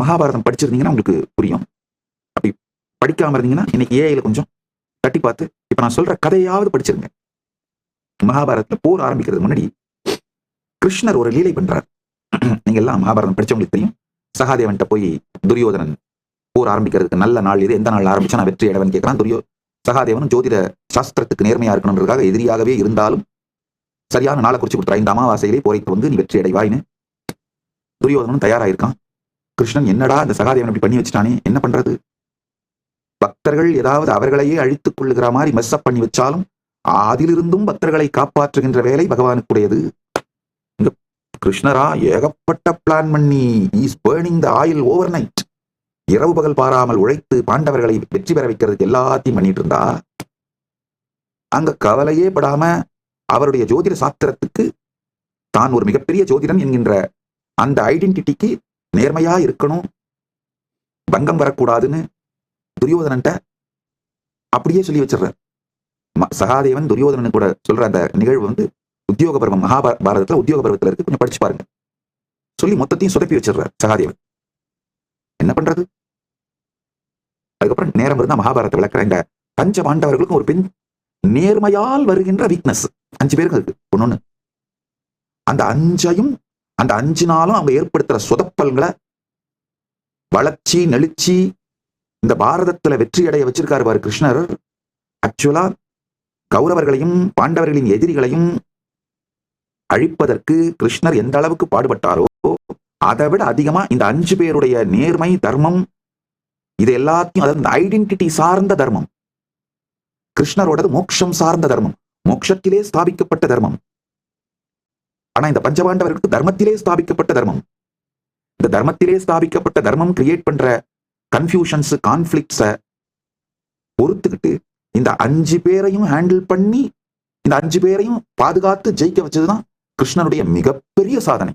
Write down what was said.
மகாபாரதம் படிச்சிருந்தீங்கன்னா உங்களுக்கு புரியும். அப்படி படிக்காம இருந்தீங்கன்னா இன்னைக்கு ஏஐல கொஞ்சம் தட்டி பார்த்து இப்ப நான் சொல்ற கதையாவது படிச்சிருங்க. மகாபாரதத்துல போர் ஆரம்பிக்கிறது முன்னாடி கிருஷ்ணர் ஒரு லீலை பண்றார். நீங்க எல்லாம் மகாபாரதம் படிச்சவங்களுக்கு தெரியும். சகாதேவன்ட்ட போய் துரியோதனன் போர் ஆரம்பிக்கிறதுக்கு நல்ல நாள் இது, எந்த நாள் ஆரம்பிச்சா நான் வெற்றி அடைவன் கேட்கறான். சகாதேவனும் ஜோதிட சாஸ்திரத்துக்கு நேர்மையா இருக்கணுன்றதுக்காக எதிரியாகவே இருந்தாலும் சரியான நாளை குறிச்சு கொடுத்துறா, இந்த அமாவாசையிலே போரை வந்து நீ வெற்றி அடைவாயின்னு துரியோதனனும் தயாராயிருக்கான். கிருஷ்ணன் என்னடா இந்த சகாதேவன் இப்படி பண்ணி வச்சுட்டானே, என்ன பண்றது? பக்தர்கள் ஏதாவது அவர்களையே அழித்துக் கொள்ளுகிற மாதிரி மெஸ்அப் பண்ணி வச்சாலும் அதிலிருந்தும் பக்தர்களை காப்பாற்றுகின்ற வேலை பகவானுக்குடையது. இங்க கிருஷ்ணரா ஏகப்பட்ட பிளான் பண்ணி is burning the oil over night, இரவு பகல் பாராமல் உழைத்து பாண்டவர்களை வெற்றி பெற வைக்கிறதுக்கு எல்லாத்தையும் பண்ணிட்டு இருந்தா, அங்க கவலையே படாம அவருடைய ஜோதிட சாஸ்திரத்துக்கு தான் ஒரு மிகப்பெரிய ஜோதிடன் என்கின்ற அந்த ஐடென்டிட்டிக்கு நேர்மையா இருக்கணும், பங்கம் வரக்கூடாதுன்னு துரியோதனன்ட்ட அப்படியே சொல்லி வச்சிடுறார். சகாதேவன் துரியோதனன் கூட சொல்ற அந்த நிகழ்வு வந்து உத்தியோக பருவம், மகாபாரதத்துல உத்தியோக பருவத்துல இருக்கு, கொஞ்சம் படிச்சு பாருங்க. சொல்லி மொத்தத்தையும் சொதப்பி வச்சிடுறார் சகாதேவன். என்ன பண்றது? அதுக்கப்புறம் நேரம் இருந்தா மகாபாரதத்தை விளக்குற இந்த பஞ்ச பாண்டவர்களுக்கும் ஒரு பெண் நேர்மையால் வருகின்ற வீக்னஸ் 5 பேருக்கு இருக்கு. ஒன்னொன்னு அந்த 5ஐயும் அந்த 5 நாளும் அவங்க ஏற்படுத்துற சொதப்பல்களை வளர்ச்சி நெளிச்சி இந்த பாரதத்துல வெற்றி அடைய வச்சிருக்காரு பாரு கிருஷ்ணர். ஆக்சுவலா கௌரவர்களையும் பாண்டவர்களின் எதிரிகளையும் அழிப்பதற்கு கிருஷ்ணர் எந்த அளவுக்கு பாடுபட்டாரோ அதை விட அதிகமா இந்த 5 பேருடைய நேர்மை தர்மம் இது எல்லாத்தையும், அதாவது இந்த ஐடென்டிட்டி சார்ந்த தர்மம், கிருஷ்ணரோடது மோட்சம் சார்ந்த தர்மம், மோட்சத்திலே ஸ்தாபிக்கப்பட்ட தர்மம். ஆனா இந்த பஞ்சபாண்டவர்களுக்கு தர்மத்திலே ஸ்தாபிக்கப்பட்ட தர்மம். இந்த தர்மத்திலே ஸ்தாபிக்கப்பட்ட தர்மம் கிரியேட் பண்ற கன்ஃபியூஷன்ஸ் கான்ஃபிளிக்ட்ஸ பொறுத்துக்கிட்டு இந்த 5 பேரையும் ஹேண்டில் பண்ணி இந்த 5 பேரையும் பாதுகாத்து ஜெயிக்க வச்சதுதான் கிருஷ்ணனுடைய மிகப்பெரிய சாதனை.